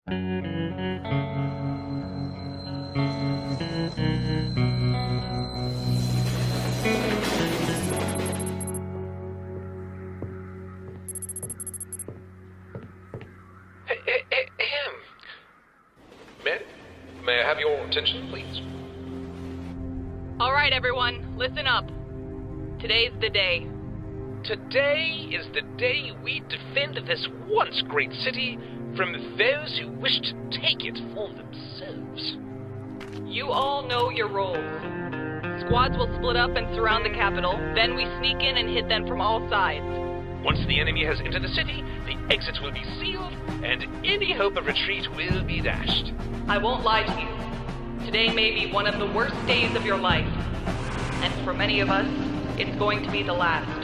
May I have your attention, please? All right, everyone, listen up. Today's the day. Today is the day we defend this once great city from those who wish to take it for themselves. You all know your roles. Squads will split up and surround the capital, then we sneak in and hit them from all sides. Once the enemy has entered the city, the exits will be sealed, and any hope of retreat will be dashed. I won't lie to you. Today may be one of the worst days of your life. And for many of us, it's going to be the last.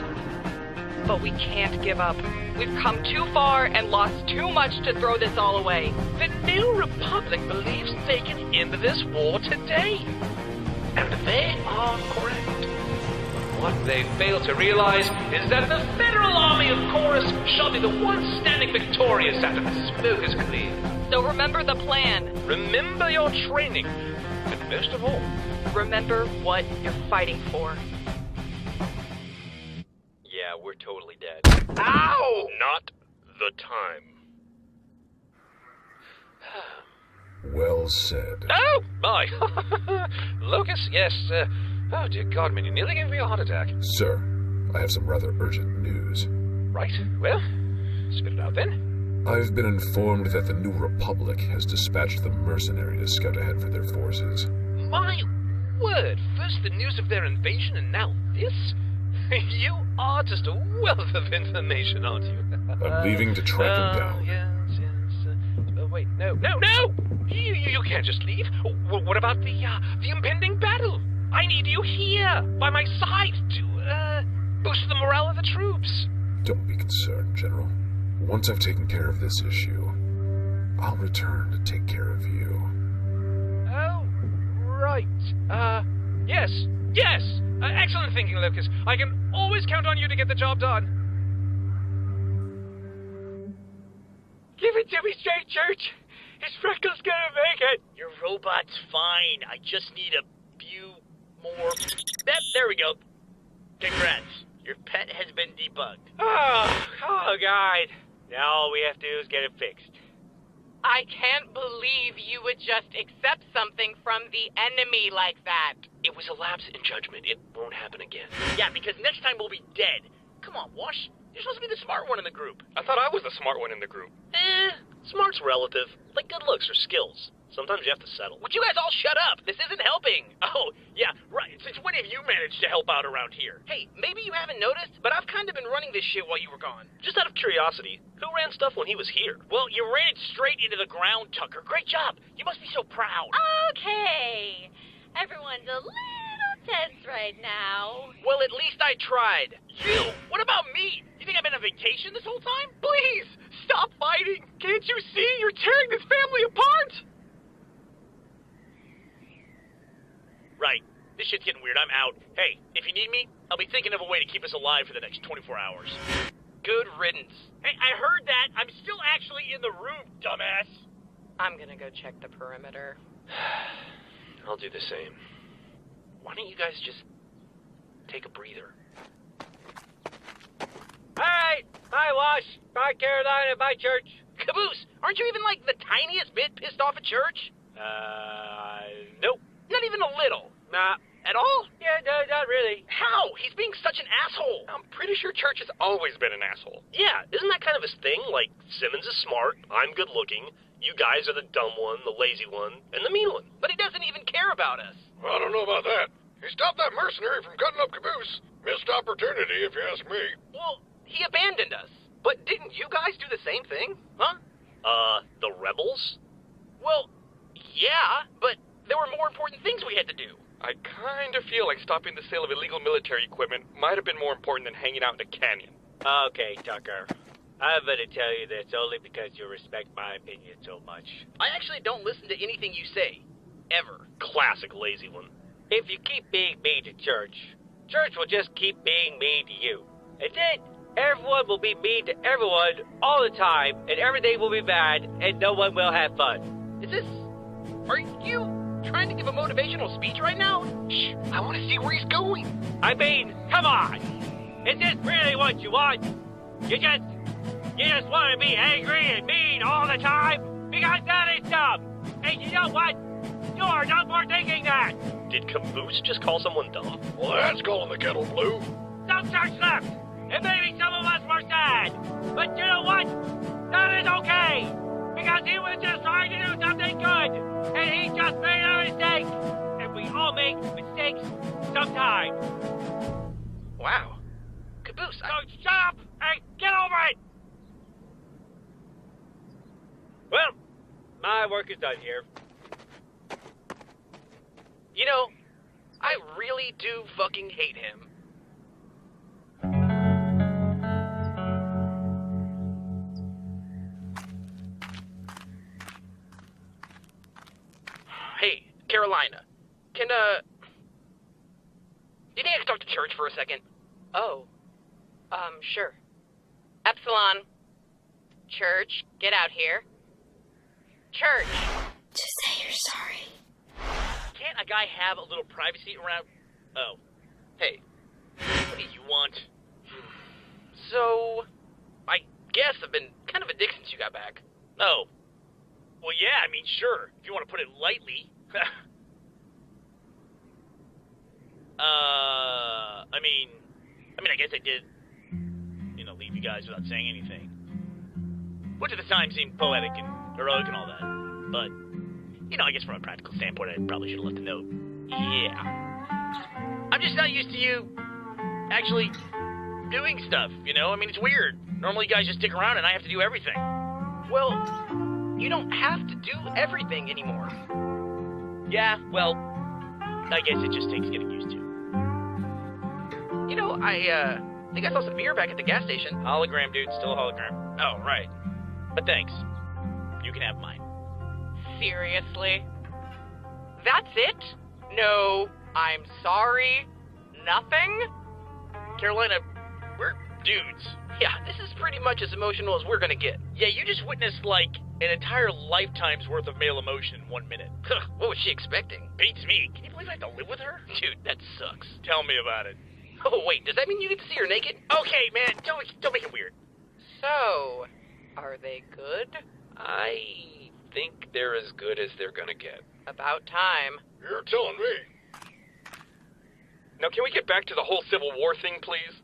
But we can't give up. We've come too far and lost too much to throw this all away. The New Republic believes they can end this war today. And they are correct. What they fail to realize is that the Federal Army of Chorus shall be the one standing victorious after the smoke is cleared. So remember the plan. Remember your training. And most of all, remember what you're fighting for. Yeah, we're totally dead. Ow! Not the time. Well said. Oh, my. Lucas, yes. Oh, dear God, man, you nearly gave me a heart attack. Sir, I have some rather urgent news. Right, well, spit it out then. I've been informed that the New Republic has dispatched the mercenary to scout ahead for their forces. My word, first the news of their invasion and now this? You are just a wealth of information, aren't you? I'm leaving to track them down. Yes. Wait, no! You can't just leave. What about the impending battle? I need you here, by my side, to, boost the morale of the troops. Don't be concerned, General. Once I've taken care of this issue, I'll return to take care of you. Oh, right. Yes. Excellent thinking, Lucas. I can always count on you to get the job done. Give it to me straight, Church. Is Freckles gonna make it? Your robot's fine. I just need a few more... There we go. Congrats. Your pet has been debugged. Oh, God. Now all we have to do is get it fixed. I can't believe you would just accept something from the enemy like that. It was a lapse in judgment. It won't happen again. Yeah, because next time we'll be dead. Come on, Wash. You're supposed to be the smart one in the group. I thought I was the smart one in the group. Smart's relative. Like good looks or skills. Sometimes you have to settle. Would you guys all shut up? This isn't helping. Oh, yeah, right. Since when have you managed to help out around here? Hey, maybe you haven't noticed, but I've kind of been running this shit while you were gone. Just out of curiosity, who ran stuff when he was here? Well, you ran it straight into the ground, Tucker. Great job. You must be so proud. Okay. Everyone's a little tense right now. Well, at least I tried. You? What about me? You think I've been on vacation this whole time? Please, stop fighting. Can't you see? You're tearing this family apart. Right. This shit's getting weird. I'm out. Hey, if you need me, I'll be thinking of a way to keep us alive for the next 24 hours. Good riddance. Hey, I heard that. I'm still actually in the room, dumbass. I'm gonna go check the perimeter. I'll do the same. Why don't you guys just take a breather? Alright. Bye, Wash. Bye, Carolina. Bye, Church. Caboose, aren't you even like the tiniest bit pissed off at Church? Nope. Not even a little. Nah. At all? Yeah, no, not really. How? He's being such an asshole. I'm pretty sure Church has always been an asshole. Yeah, isn't that kind of his thing? Like, Simmons is smart, I'm good looking, you guys are the dumb one, the lazy one, and the mean one. But he doesn't even care about us. I don't know about that. He stopped that mercenary from cutting up Caboose. Missed opportunity, if you ask me. Well, he abandoned us. But didn't you guys do the same thing? Huh? The rebels? Well, yeah, but there were more important things we had to do. I kind of feel like stopping the sale of illegal military equipment might have been more important than hanging out in a canyon. Okay, Tucker. I'm gonna tell you this only because you respect my opinion so much. I actually don't listen to anything you say. Ever. Classic lazy one. If you keep being mean to Church, Church will just keep being mean to you. And then everyone will be mean to everyone all the time, and everything will be bad, and no one will have fun. Are you trying to give a motivational speech right now? Shh, I want to see where he's going. I mean, come on! Is this really what you want? You just want to be angry and mean all the time? Because that is dumb! And you know what? You're not partaking that! Did Caboose just call someone dumb? Well, that's calling the kettle blue. Some church left, and maybe some of us were sad. But you know what? That is okay! Because he was just trying to do something good, and he just made a mistake! And we all make mistakes sometimes. Wow. Caboose, So shut up and get over it! Well, my work is done here. you know, I really do fucking hate him. Hey, Carolina, do you think I could talk to Church for a second? Oh, sure. Epsilon. Church, get out here. Church. Just say you're sorry. Can't a guy have a little privacy around? Oh. Hey. What do you want? So, I guess I've been kind of a dick since you got back. Oh. Well, yeah, I mean, sure. If you want to put it lightly. I guess I did, leave you guys without saying anything. Which at the time seemed poetic and heroic and all that. But, I guess from a practical standpoint, I probably should have left a note. Yeah. I'm just not used to you actually doing stuff, I mean, it's weird. Normally you guys just stick around and I have to do everything. Well, you don't have to do everything anymore. Yeah, well, I guess it just takes getting used to. I think I saw some beer back at the gas station. Hologram, dude. Still a hologram. Oh, right. But thanks. You can have mine. Seriously? That's it? No, I'm sorry. Nothing? Carolina, We're dudes. yeah, this is pretty much as emotional as we're gonna get. Yeah, you just witnessed, an entire lifetime's worth of male emotion in 1 minute. What was she expecting? Beats me. Can you believe I have to live with her? Dude, that sucks. Tell me about it. Oh, wait, does that mean you get to see her naked? Okay, man, don't make it weird. So, are they good? I think they're as good as they're gonna get. About time. You're telling me. Now, can we get back to the whole Civil War thing, please?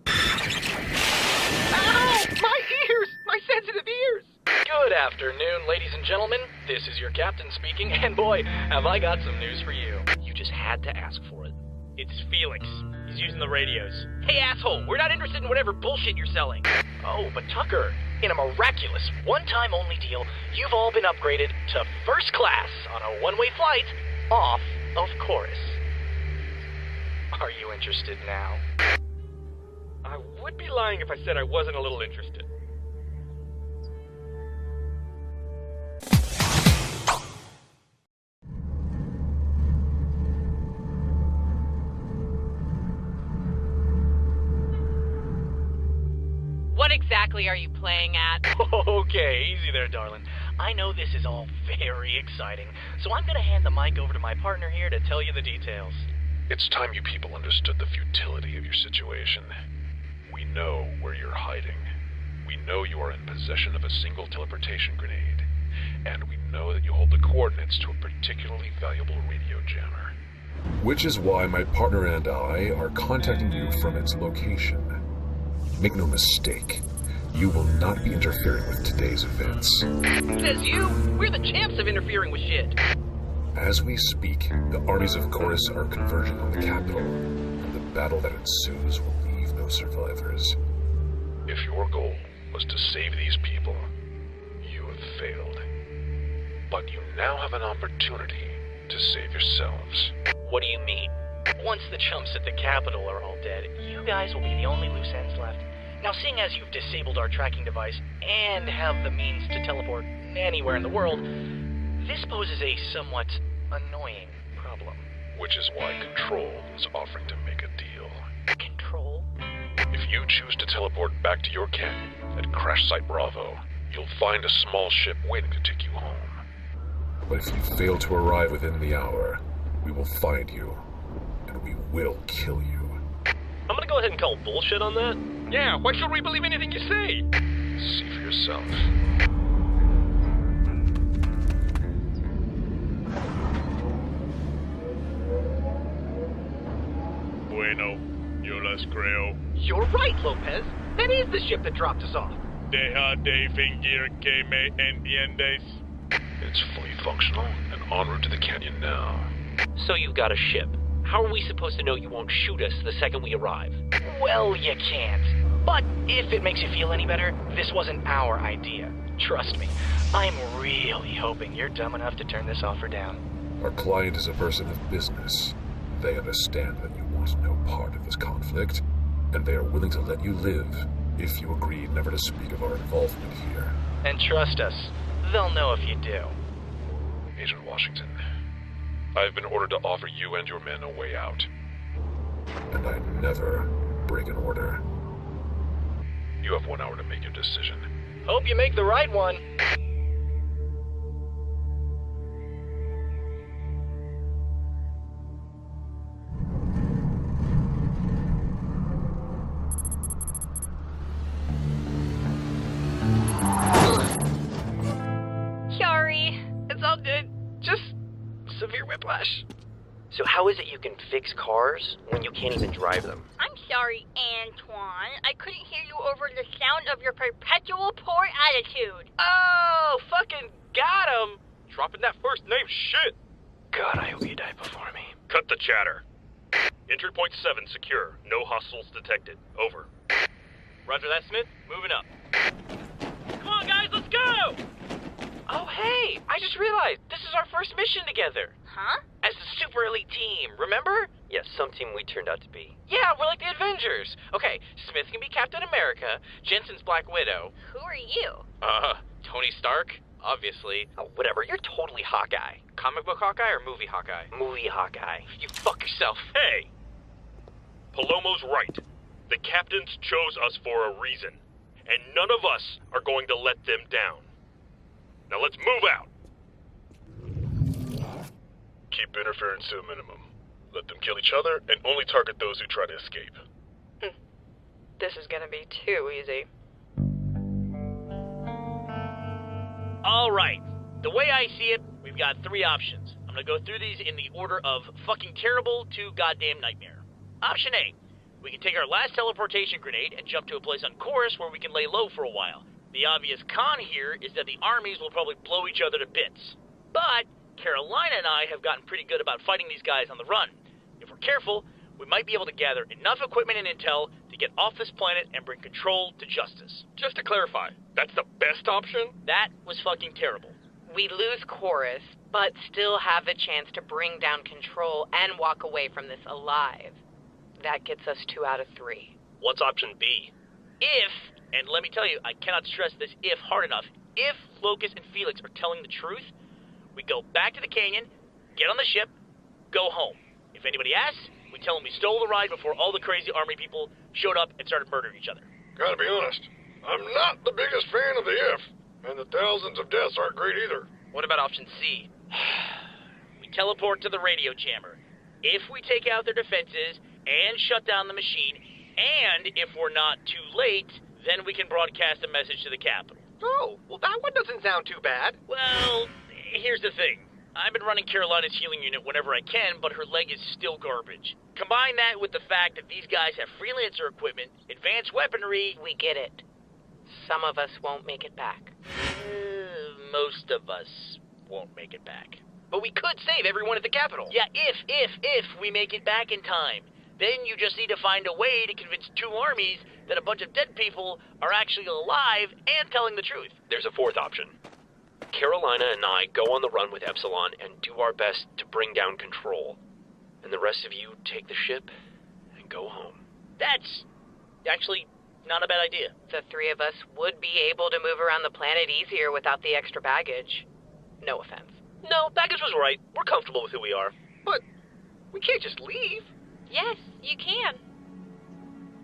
Ow! My ears! My sensitive ears! Good afternoon, ladies and gentlemen. This is your captain speaking, and boy, have I got some news for you. You just had to ask for it. It's Felix. He's using the radios. Hey, asshole, we're not interested in whatever bullshit you're selling. Oh, but Tucker, in a miraculous, one-time only deal, you've all been upgraded to first class on a one-way flight off of Chorus. Are you interested now? I would be lying if I said I wasn't a little interested. What exactly are you playing at? Okay, easy there, darling. I know this is all very exciting, so I'm gonna hand the mic over to my partner here to tell you the details. It's time you people understood the futility of your situation. We know where you're hiding. We know you are in possession of a single teleportation grenade. And we know that you hold the coordinates to a particularly valuable radio jammer. Which is why my partner and I are contacting you from its location. Make no mistake, you will not be interfering with today's events. Says you? We're the champs of interfering with shit. As we speak, the armies of Chorus are converging on the capital, and the battle that ensues will leave no survivors. If your goal was to save these people, you have failed. But you now have an opportunity to save yourselves. What do you mean? Once the chumps at the Capitol are all dead, you guys will be the only loose ends left. Now, seeing as you've disabled our tracking device and have the means to teleport anywhere in the world, this poses a somewhat annoying problem. Which is why Control is offering to make a deal. Control? If If you choose to teleport back to your canyon at Crash Site Bravo, you'll find a small ship waiting to take you home. But if you fail to arrive within the hour, we will find you, and we will kill you. I'm gonna go ahead and call bullshit on that. Yeah, why should we believe anything you say? See for yourself. Bueno, yo las creo. You're right, Lopez. That is the ship that dropped us off. Deja de fingir que me entiendes. It's fully functional and en route to the canyon now. So you've got a ship. How are we supposed to know you won't shoot us the second we arrive? Well, you can't. But if it makes you feel any better, this wasn't our idea. Trust me, I'm really hoping you're dumb enough to turn this offer down. Our client is a person of business. They understand that you want no part of this conflict, and they are willing to let you live if you agree never to speak of our involvement here. And trust us, they'll know if you do. Agent Washington, I've been ordered to offer you and your men a way out. And I never break an order. You have 1 hour to make your decision. Hope you make the right one. Sorry. It's all good. Just Severe whiplash. So how is it you can fix cars when you can't even drive them? I'm sorry, Antoine. I couldn't hear you over the sound of your perpetual poor attitude. Oh, fucking got him! Dropping that first name shit. God, I hope you die before me. Cut the chatter. Entry point 7 secure. No hostiles detected. Over. Roger that, Smith. Moving up. Come on, guys, let's go! Oh, hey! I just realized this is our first mission together. Huh? As the super elite team, remember? Yes, some team we turned out to be. Yeah, we're like the Avengers. Okay, Smith can be Captain America, Jensen's Black Widow. Who are you? Tony Stark, obviously. Oh, whatever, you're totally Hawkeye. Comic book Hawkeye or movie Hawkeye? Movie Hawkeye. You fuck yourself. Hey! Palomo's right. The captains chose us for a reason, and none of us are going to let them down. Now let's move out. Keep interference to a minimum. Let them kill each other and only target those who try to escape. this is gonna be too easy. All right. The way I see it, we've got 3 options. I'm gonna go through these in the order of fucking terrible to goddamn nightmare. Option A. We can take our last teleportation grenade and jump to a place on Chorus where we can lay low for a while. The obvious con here is that the armies will probably blow each other to bits. But Carolina and I have gotten pretty good about fighting these guys on the run. If we're careful, we might be able to gather enough equipment and intel to get off this planet and bring control to justice. Just to clarify, that's the best option? That was fucking terrible. We lose Chorus, but still have the chance to bring down Control and walk away from this alive. That gets us 2 out of 3. What's option B? If, and let me tell you, I cannot stress this if hard enough, if Locus and Felix are telling the truth, we go back to the canyon, get on the ship, go home. If anybody asks, we tell them we stole the ride before all the crazy army people showed up and started murdering each other. Gotta be honest, I'm not the biggest fan of the if, and the thousands of deaths aren't great either. What about option C? We teleport to the radio jammer. If we take out their defenses and shut down the machine, and if we're not too late, then we can broadcast a message to the Capitol. Oh, well that one doesn't sound too bad. Well, here's the thing. I've been running Carolina's healing unit whenever I can, but her leg is still garbage. Combine that with the fact that these guys have freelancer equipment, advanced weaponry. We get it. Some of us won't make it back. Most of us won't make it back. But we could save everyone at the Capitol. Yeah, if we make it back in time. Then you just need to find a way to convince 2 armies that a bunch of dead people are actually alive and telling the truth. There's a 4th option. Carolina and I go on the run with Epsilon and do our best to bring down Control. And the rest of you take the ship and go home. That's actually not a bad idea. The 3 of us would be able to move around the planet easier without the extra baggage. No offense. No, baggage was right. We're comfortable with who we are. But we can't just leave. Yes, you can.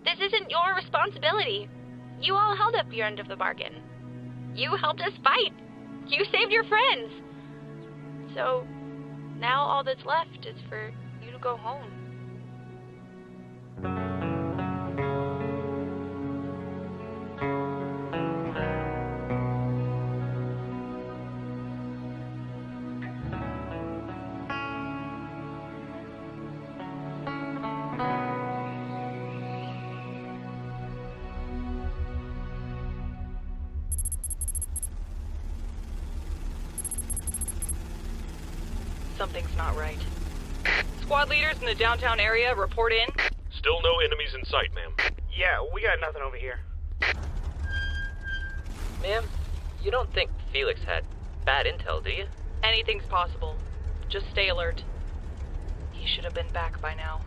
This isn't your responsibility. You all held up your end of the bargain. You helped us fight. You saved your friends. So, now all that's left is for you to go home. Something's not right. Squad leaders in the downtown area, report in. Still no enemies in sight, ma'am. Yeah, we got nothing over here. Ma'am, you don't think Felix had bad intel, do you? Anything's possible. Just stay alert. He should have been back by now.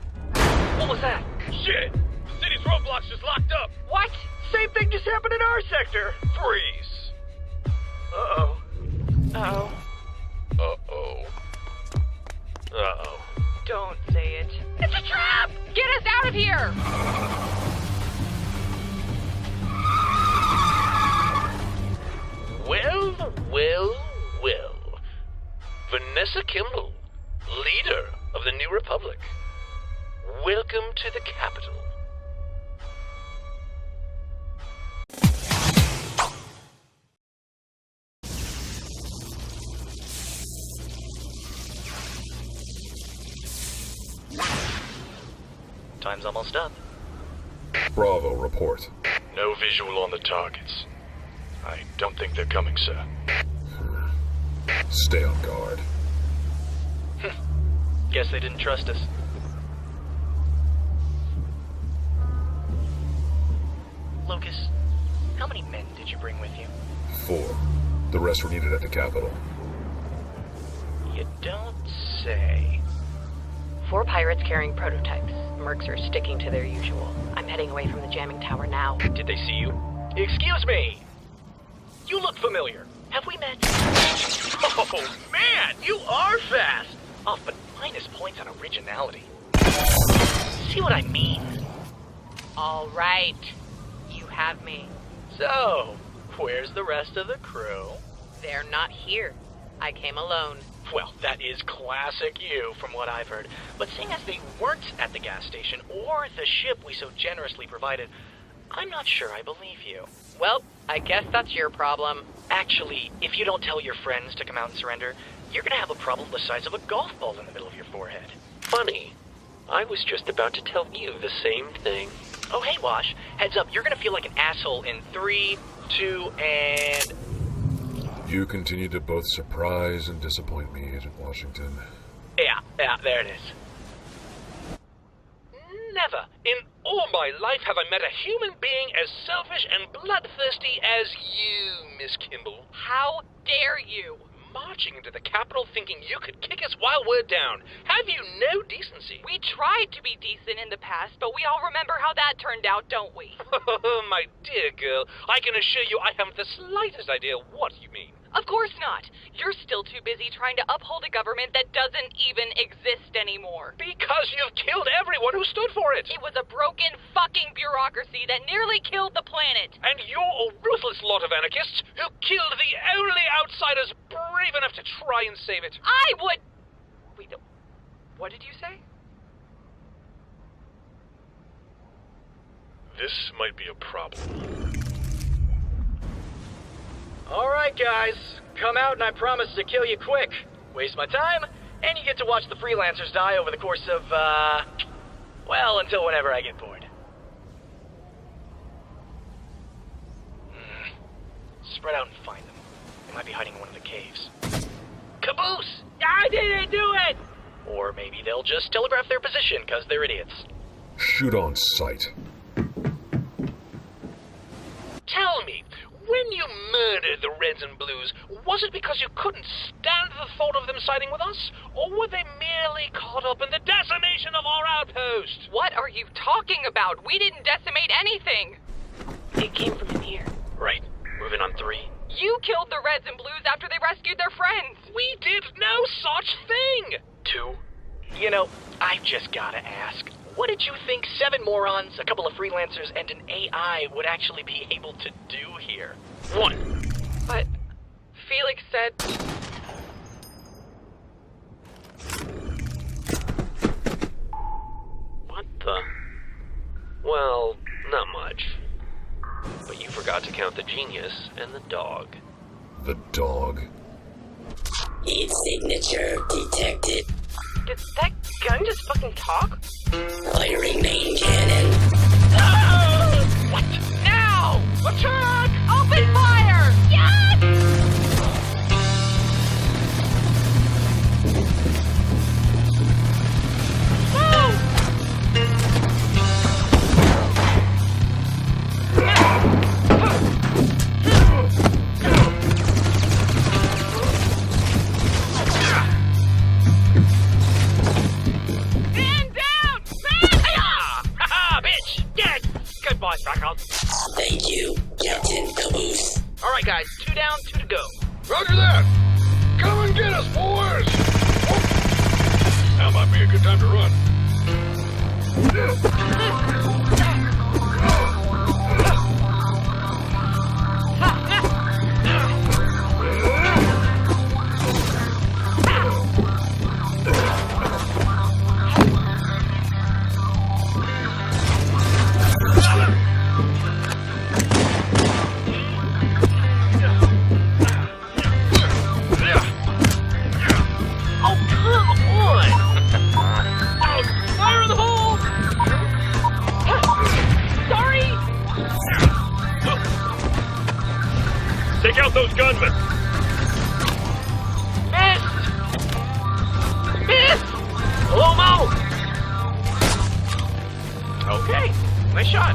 What was that? Shit! The city's roadblocks just locked up! What? Same thing just happened in our sector. Freeze! Uh-oh. Uh-oh. Uh-oh. Uh-oh. Don't say it. It's a trap! Get us out of here! Well, well, well. Vanessa Kimball, leader of the New Republic. Welcome to the capital. Time's almost up. Bravo, report. No visual on the targets. I don't think they're coming, sir. Stay on guard. Guess they didn't trust us. Lucas, how many men did you bring with you? 4. The rest were needed at the Capitol. You don't say. 4 pirates carrying prototypes. Mercs are sticking to their usual. I'm heading away from the jamming tower now. Did they see you? Excuse me! You look familiar. Have we met? Oh, man! You are fast! Off, but minus points on originality. See what I mean? All right. You have me. So, where's the rest of the crew? They're not here. I came alone. Well, that is classic you, from what I've heard. But seeing as they weren't at the gas station or the ship we so generously provided, I'm not sure I believe you. Well, I guess that's your problem. Actually, if you don't tell your friends to come out and surrender, you're gonna have a problem the size of a golf ball in the middle of your forehead. Funny. I was just about to tell you the same thing. Oh, hey, Wash. Heads up, you're gonna feel like an asshole in 3, 2, and... You continue to both surprise and disappoint me, Agent Washington. Yeah, there it is. Never in all my life have I met a human being as selfish and bloodthirsty as you, Miss Kimball. How dare you? Marching into the Capitol thinking you could kick us while we're down. Have you no decency? We tried to be decent in the past, but we all remember how that turned out, don't we? My dear girl, I can assure you I haven't the slightest idea what you mean. Of course not. You're still too busy trying to uphold a government that doesn't even exist anymore. Because you've killed everyone who stood for it. It was a broken fucking bureaucracy that nearly killed the planet. And you're a ruthless lot of anarchists who killed the only outsiders brave enough to try and save it. I would... Wait, what did you say? This might be a problem. Alright, guys. Come out and I promise to kill you quick. Waste my time, and you get to watch the freelancers die over the course of, well, until whenever I get bored. Spread out and find them. They might be hiding in one of the caves. Caboose! I didn't do it! Or maybe they'll just telegraph their position, because they're idiots. Shoot on sight. Tell me, when you murdered the Reds and Blues, was it because you couldn't stand the thought of them siding with us? Or were they merely caught up in the decimation of our outpost? What are you talking about? We didn't decimate anything. It came from in here. Right. Moving on 3. You killed the Reds and Blues after they rescued their friends. We did no such thing! 2. You know, I've just gotta ask, What did you think 7 morons, a couple of freelancers, and an AI would actually be able to do here? 1. But Felix said... What the? Well, not much. But you forgot to count the genius and the dog. The dog. Heat signature detected. Did that gun just fucking talk? Firing main cannon. What? Now! Attack! Open fire! Yes! Man down! Haha, bitch! Dead! Goodbye, Fracos. Thank you, Captain Caboose. Alright, guys, 2 down, 2 to go. Roger that! Come and get us, boys! Oh. Now might be a good time to run. Oh, come on! Fire in the hole! Sorry! Take out those gunmen! Miss! Hello, Mo! Okay, nice shot.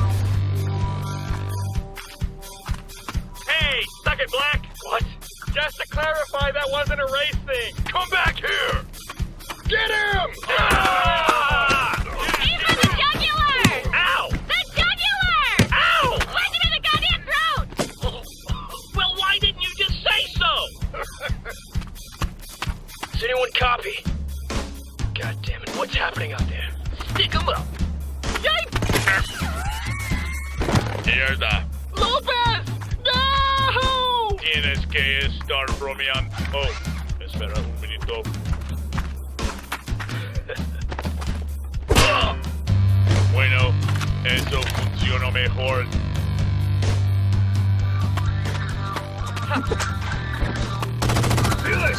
Hey, suck it, Black! What? Just to clarify, that wasn't a race thing. Come back here! Get him! Ah! Aim for the jugular! Ow! The jugular! Ow! Punch him in the goddamn throat! Well, why didn't you just say so? Does anyone copy? God damn it, what's happening out there? Stick 'em up. Mierda. Lopez! No! Tienes que estar bromeando. Oh, espera un minuto. Bueno, eso funcionó mejor. Felix!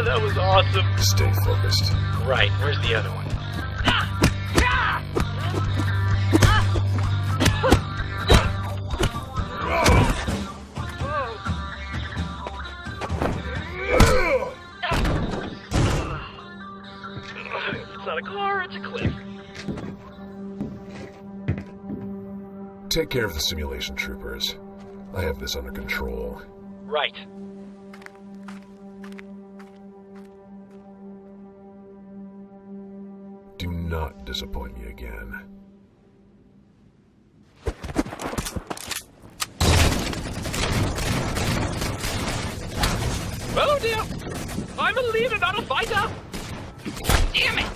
That was awesome. Stay focused. Right, where's the other one? It's not a car, it's a cliff. Take care of the simulation troopers. I have this under control. Right. Do not disappoint me again. Oh dear! I'm a leader, not a fighter! Damn it!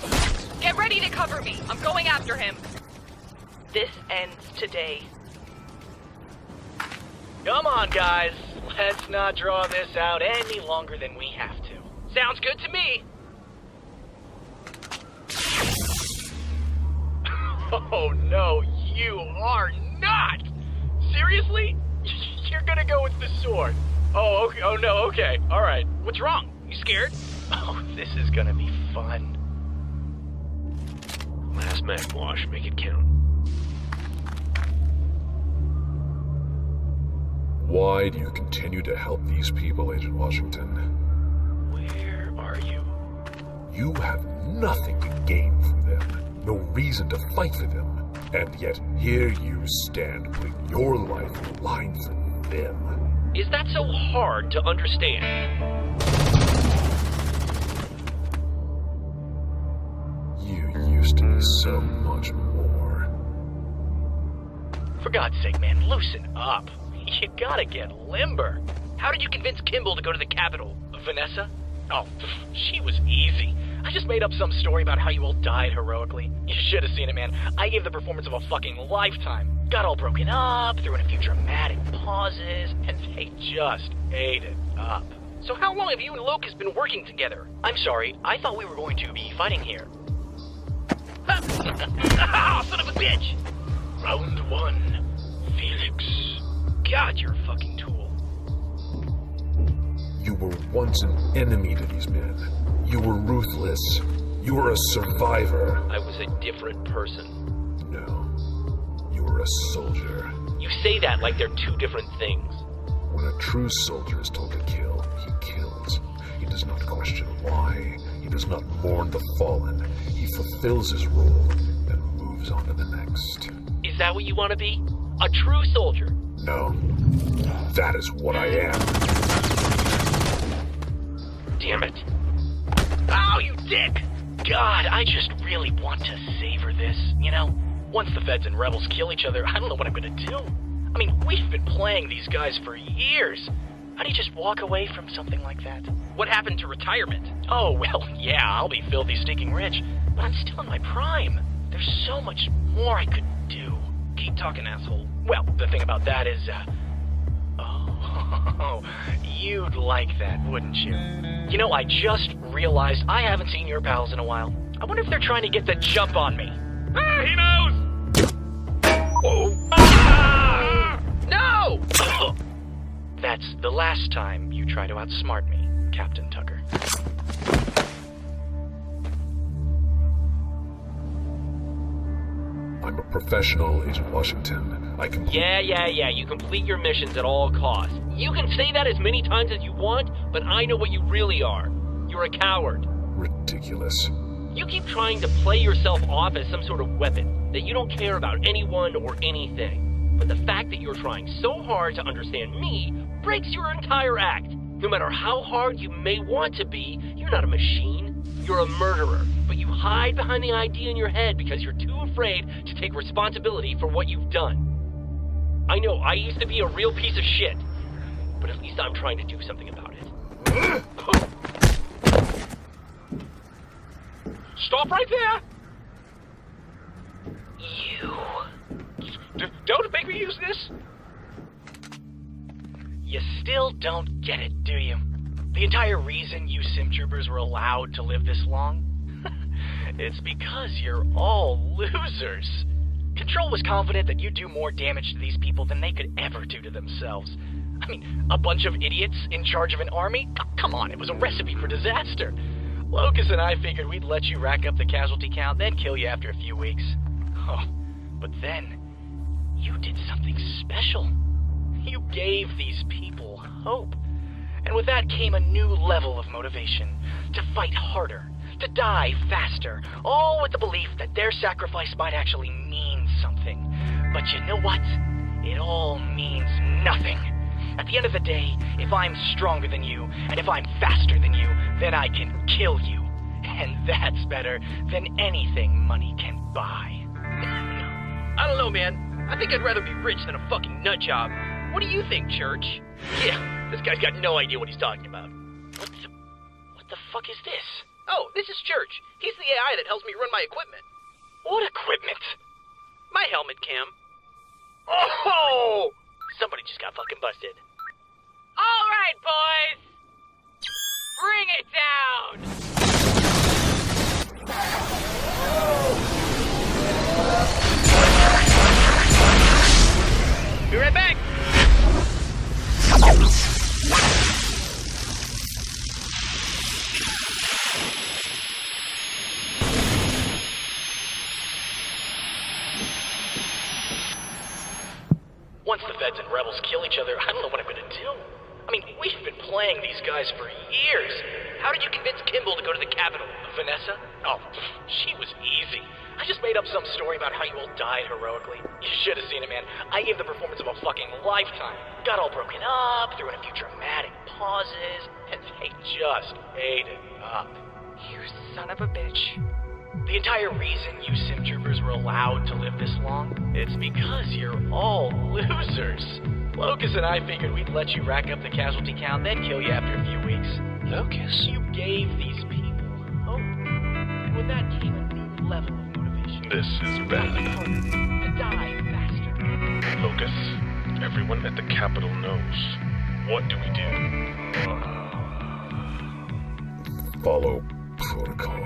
Get ready to cover me. I'm going after him. This ends today. Come on, guys. Let's not draw this out any longer than we have to. Sounds good to me. Oh, no, you are not! Seriously? You're gonna go with the sword? Oh, okay. Oh, no, okay. All right. What's wrong? You scared? Oh, this is gonna be fun. Last mag wash, make it count. Why do you continue to help these people, Agent Washington? Where are you? You have nothing to gain from them, no reason to fight for them, and yet here you stand putting your life on the line for them. Is that so hard to understand? so much more. For God's sake, man, loosen up. You gotta get limber. How did you convince Kimball to go to the Capitol? Vanessa? Oh, she was easy. I just made up some story about how you all died heroically. You should have seen it, man. I gave the performance of a fucking lifetime. Got all broken up, threw in a few dramatic pauses, and they just ate it up. So how long have you and Locust been working together? I'm sorry, I thought we were going to be fighting here. Son of a bitch! Round one, Felix. God, you're a fucking tool. You were once an enemy to these men. You were ruthless. You were a survivor. I was a different person. No. You were a soldier. You say that like they're two different things. When a true soldier is told to kill, he kills. He does not question why. He does not mourn the fallen. He fulfills his role and moves on to the next. Is that what you want to be? A true soldier? No. That is what I am. Damn it. Oh, you dick! God, I just really want to savor this, you know? Once the feds and rebels kill each other, I don't know what I'm gonna do. I mean, we've been playing these guys for years. How do you just walk away from something like that? What happened to retirement? Oh, well, yeah, I'll be filthy stinking rich, but I'm still in my prime. There's so much more I could do. Keep talking, asshole. Well, the thing about that is, oh, you'd like that, wouldn't you? You know, I just realized I haven't seen your pals in a while. I wonder if they're trying to get the jump on me. Ah, he knows! Oh. Ah! No! That's the last time you try to outsmart me, Captain Tucker. I'm a professional, Agent Washington. I can... Yeah, you complete your missions at all costs. You can say that as many times as you want, but I know what you really are. You're a coward. Ridiculous. You keep trying to play yourself off as some sort of weapon, that you don't care about anyone or anything. But the fact that you're trying so hard to understand me breaks your entire act. No matter how hard you may want to be, you're not a machine. You're a murderer. But you hide behind the idea in your head because you're too afraid to take responsibility for what you've done. I know, I used to be a real piece of shit. But at least I'm trying to do something about it. Stop right there! Don't make me use this! You still don't get it, do you? The entire reason you sim troopers were allowed to live this long? It's because you're all losers. Control was confident that you'd do more damage to these people than they could ever do to themselves. I mean, a bunch of idiots in charge of an army? Come on, it was a recipe for disaster. Locust and I figured we'd let you rack up the casualty count, then kill you after a few weeks. Oh, but then, you did something special. You gave these people hope. And with that came a new level of motivation. To fight harder, to die faster, all with the belief that their sacrifice might actually mean something. But you know what? It all means nothing. At the end of the day, if I'm stronger than you, and if I'm faster than you, then I can kill you. And that's better than anything money can buy. I don't know, man. I think I'd rather be rich than a fucking nut job. What do you think, Church? Yeah, this guy's got no idea what he's talking about. What the fuck is this? Oh, this is Church. He's the AI that helps me run my equipment. What equipment? My helmet cam. Oh! Somebody just got fucking busted. All right, boys. Bring it down. Be right back. Once the feds and rebels kill each other, I don't know what I'm gonna do. I mean, we've been playing these guys for years. How did you convince Kimball to go to the Capitol? Vanessa? Oh, she was easy. I just made up some story about how you all died heroically. You should have seen it, man. I gave the performance of a fucking lifetime. Got all broken up, threw in a few dramatic pauses, and they just ate it up. You son of a bitch. The entire reason you sim troopers were allowed to live this long, it's because you're all losers. Locus and I figured we'd let you rack up the casualty count, then kill you after a few weeks. Locus? You gave these people hope. And with that came a new level of motivation. This is To bad. fight harder, to die faster. Locus, everyone at the Capitol knows. What do we do? Follow protocol.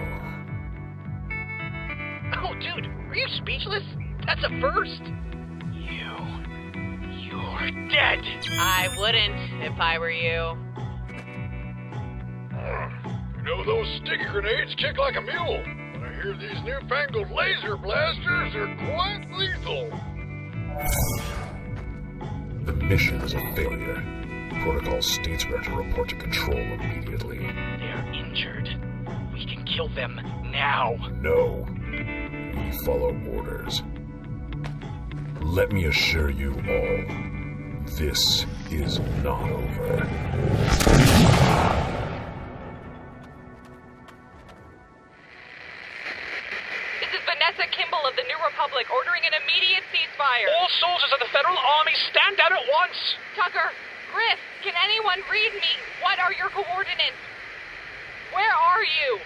Oh, dude, are you speechless? That's a first. You're dead. I wouldn't if I were you. You know, those sticky grenades kick like a mule. But I hear these newfangled laser blasters are quite lethal. The mission is a failure. Protocol states we are to report to control immediately. They are injured. We can kill them now. No. We follow orders. Let me assure you all, this is not over. This is Vanessa Kimball of the New Republic ordering an immediate ceasefire. All soldiers of the Federal Army stand down at once! Tucker, Griff, can anyone read me? What are your coordinates? Where are you?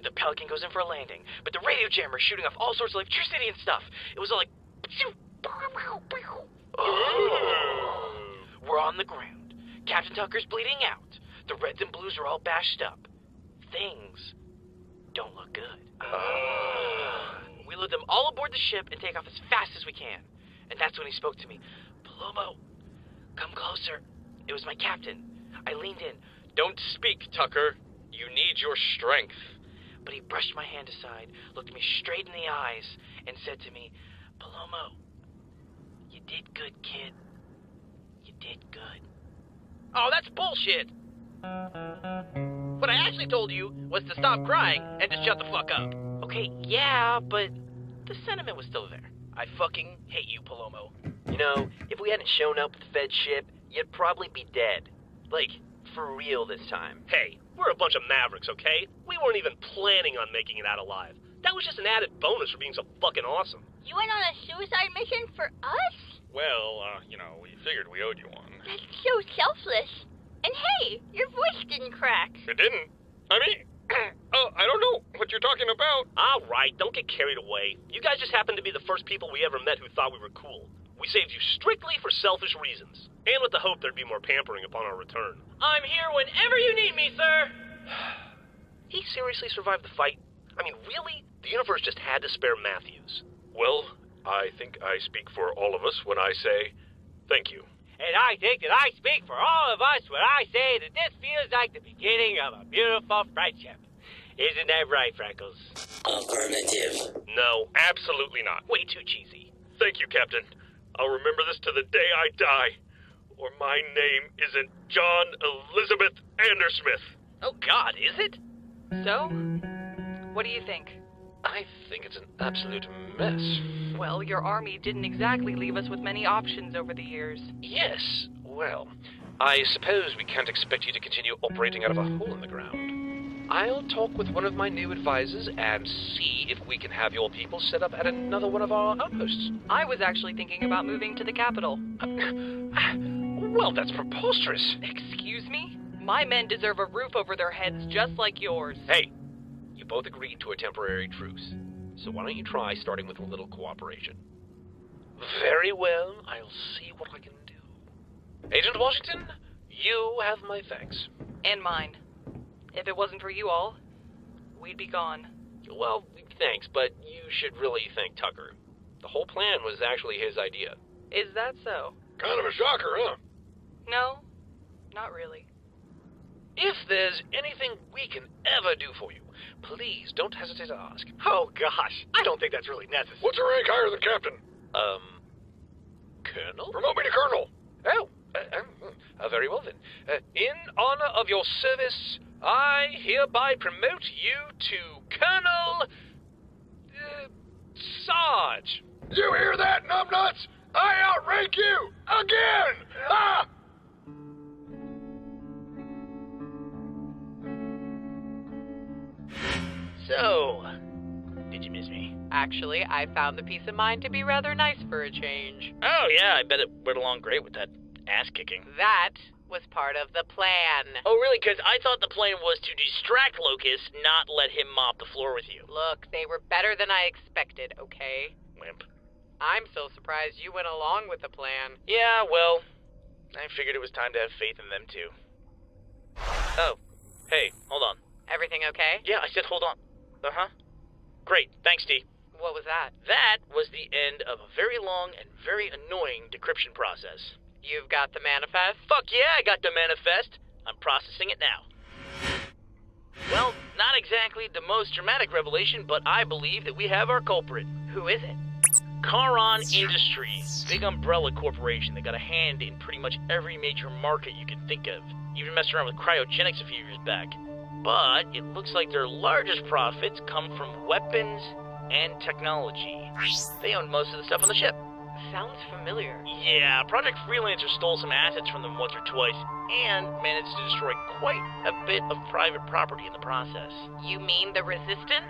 The Pelican goes in for a landing, but the radio jammer is shooting off all sorts of electricity and stuff. It was all like... Oh. We're on the ground. Captain Tucker's bleeding out. The reds and blues are all bashed up. Things don't look good. We load them all aboard the ship and take off as fast as we can. And that's when he spoke to me. Palomo, come closer. It was my captain. I leaned in. Don't speak, Tucker. You need your strength. But he brushed my hand aside, looked me straight in the eyes, and said to me, Palomo, you did good, kid. You did good. Oh, that's bullshit. What I actually told you was to stop crying and to shut the fuck up. Okay, yeah, but the sentiment was still there. I fucking hate you, Palomo. You know, if we hadn't shown up with the Fed ship, you'd probably be dead. Like, for real this time. Hey, we're a bunch of mavericks, okay? We weren't even planning on making it out alive. That was just an added bonus for being so fucking awesome. You went on a suicide mission for us? Well, we figured we owed you one. That's so selfless. And hey, your voice didn't crack. It didn't. I mean, I don't know what you're talking about. All right, don't get carried away. You guys just happened to be the first people we ever met who thought we were cool. We saved you strictly for selfish reasons, and with the hope there'd be more pampering upon our return. I'm here whenever you need me, sir. He seriously survived the fight? I mean, really? The universe just had to spare Matthews. Well, I think I speak for all of us when I say thank you. And I think that I speak for all of us when I say that this feels like the beginning of a beautiful friendship. Isn't that right, Freckles? Affirmative. No, absolutely not. Way too cheesy. Thank you, Captain. I'll remember this to the day I die. Or my name isn't John Elizabeth Andersmith. Oh, God, is it? So, what do you think? I think it's an absolute mess. Well, your army didn't exactly leave us with many options over the years. Yes, well, I suppose we can't expect you to continue operating out of a hole in the ground. I'll talk with one of my new advisors and see if we can have your people set up at another one of our outposts. I was actually thinking about moving to the capital. Well, that's preposterous. Excuse me? My men deserve a roof over their heads just like yours. Hey, you both agreed to a temporary truce, so why don't you try starting with a little cooperation? Very well, I'll see what I can do. Agent Washington, you have my thanks. And mine. If it wasn't for you all, we'd be gone. Well, thanks, but you should really thank Tucker. The whole plan was actually his idea. Is that so? Kind of a shocker, huh? No, not really. If there's anything we can ever do for you, please don't hesitate to ask. Oh, gosh. I don't think that's really necessary. What's a rank higher than captain? Colonel? Promote me to colonel. Oh, very well then. In honor of your service, I hereby promote you to Colonel... Sarge. You hear that, numbnuts? I outrank you! Again! Ah! So, did you miss me? Actually, I found the peace of mind to be rather nice for a change. Oh yeah, I bet it went along great with that ass kicking. That was part of the plan. Oh really? Because I thought the plan was to distract Locust, not let him mop the floor with you. Look, they were better than I expected, okay? Wimp. I'm so surprised you went along with the plan. Yeah, well, I figured it was time to have faith in them too. Oh, hey, hold on. Everything okay? Yeah, I said hold on. Uh-huh. Great, thanks, T. What was that? That was the end of a very long and very annoying decryption process. You've got the manifest? Fuck yeah, I got the manifest. I'm processing it now. Well, not exactly the most dramatic revelation, but I believe that we have our culprit. Who is it? Charon Industries, big umbrella corporation that got a hand in pretty much every major market you can think of. Even messed around with cryogenics a few years back. But it looks like their largest profits come from weapons and technology. They own most of the stuff on the ship. Sounds familiar. Yeah, Project Freelancer stole some assets from them once or twice, and managed to destroy quite a bit of private property in the process. You mean the Resistance?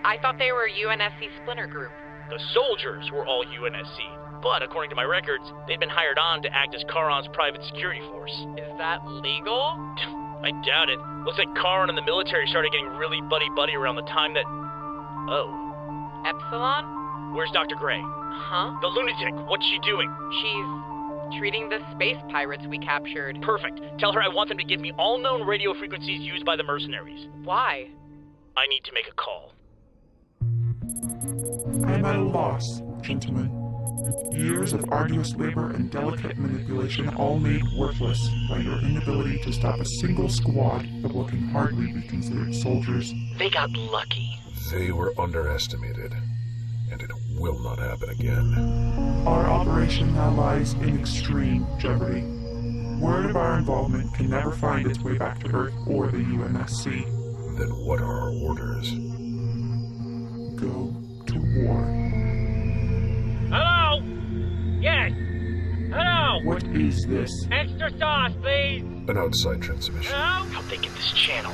I thought they were a UNSC splinter group. The soldiers were all UNSC, but according to my records, they'd been hired on to act as Charon's private security force. Is that legal? I doubt it. Looks like Charon and the military started getting really buddy-buddy around the time that... Oh. Epsilon? Where's Dr. Gray? Huh? The lunatic, what's she doing? She's treating the space pirates we captured. Perfect. Tell her I want them to give me all known radio frequencies used by the mercenaries. Why? I need to make a call. I am at a loss, gentlemen. Years of arduous labor and delicate manipulation all made worthless by your inability to stop a single squad of what can hardly be considered soldiers. They got lucky. They were underestimated, and it will not happen again. Our operation now lies in extreme jeopardy. Word of our involvement can never find its way back to Earth or the UNSC. Then what are our orders? Go to war. Hello? Yes. Hello? What is this? Extra sauce, please. An outside transmission. Hello? How'd they get this channel?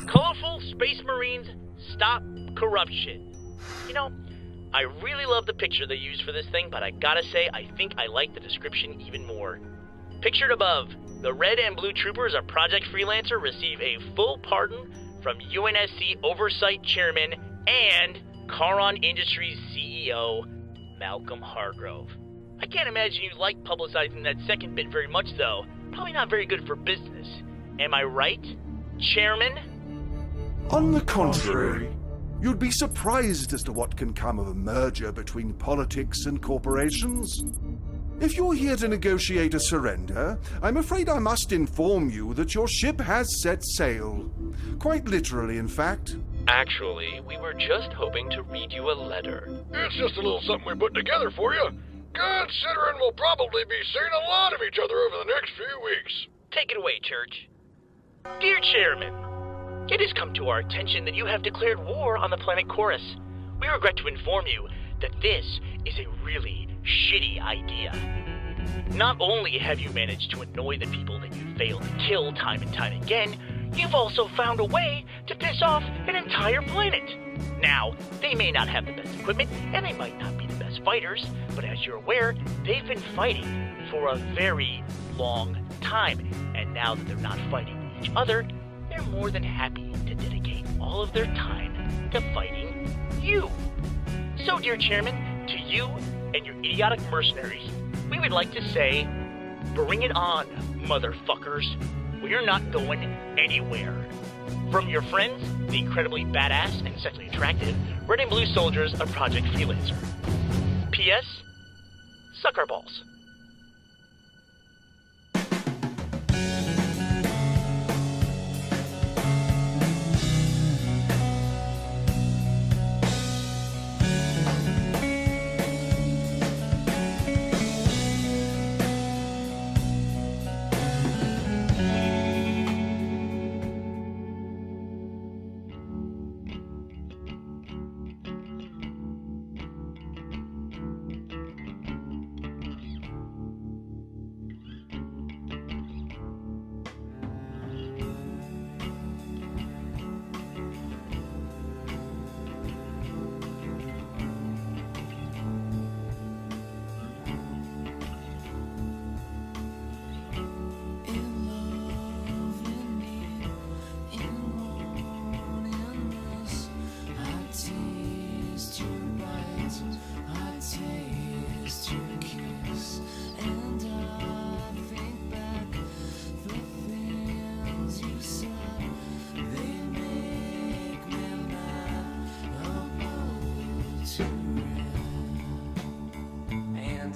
Colorful Space Marines, stop corruption. You know, I really love the picture they used for this thing, but I gotta say, I think I like the description even more. Pictured above, the red and blue troopers of Project Freelancer receive a full pardon from UNSC Oversight Chairman and Charon Industries CEO, Malcolm Hargrove. I can't imagine you like publicizing that second bit very much, though. Probably not very good for business. Am I right, Chairman? On the contrary, you'd be surprised as to what can come of a merger between politics and corporations. If you're here to negotiate a surrender, I'm afraid I must inform you that your ship has set sail. Quite literally, in fact. Actually, we were just hoping to read you a letter. It's just a little something we put together for you. Considering we'll probably be seeing a lot of each other over the next few weeks. Take it away, Church. Dear Chairman, it has come to our attention that you have declared war on the planet Chorus. We regret to inform you that this is a really shitty idea. Not only have you managed to annoy the people that you failed to kill time and time again, you've also found a way to piss off an entire planet. Now, they may not have the best equipment, and they might not be the best fighters, but as you're aware, they've been fighting for a very long time, and now that they're not fighting each other, they're more than happy to dedicate all of their time to fighting you. So, dear Chairman, to you and your idiotic mercenaries, we would like to say, bring it on, motherfuckers. We're not going anywhere. From your friends, the incredibly badass and sexually attractive red and blue soldiers of Project Freelancer. P.S. Suck our balls.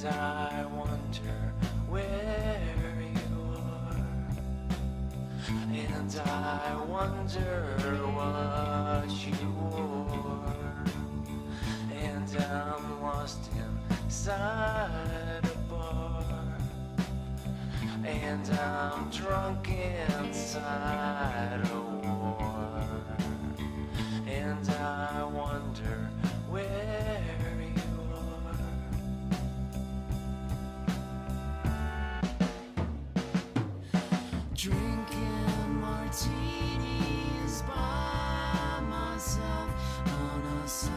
And I wonder where you are. And I wonder what you wore. And I'm lost inside a bar. And I'm drunk inside a war. And I wonder where you are. Drinking martinis by myself on a Sunday.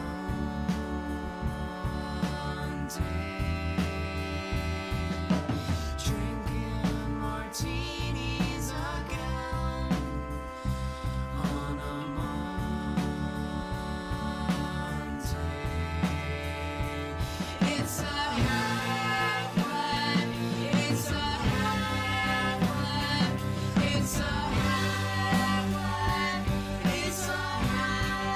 Drinking martinis again on a Monday. It's a half life. It's a half life. It's a half life. It's a half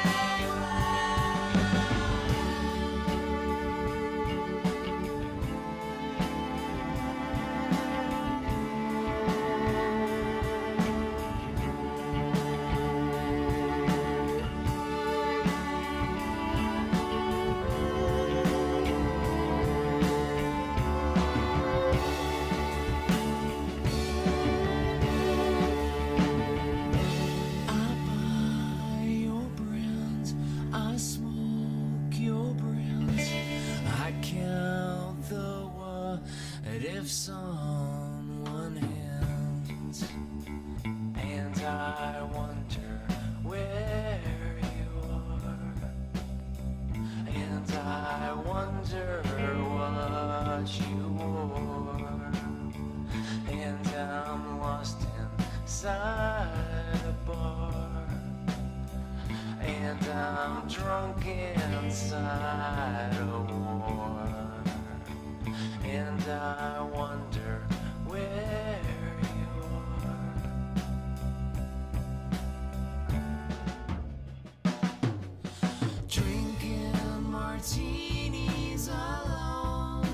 I buy your brands, I smoke your brands, I count the what if someone hands. And I wonder where you are. And I wonder what you wore. And I'm lost inside a bar. And I'm drunk inside a war. And I wonder where you are. Drinking martinis alone.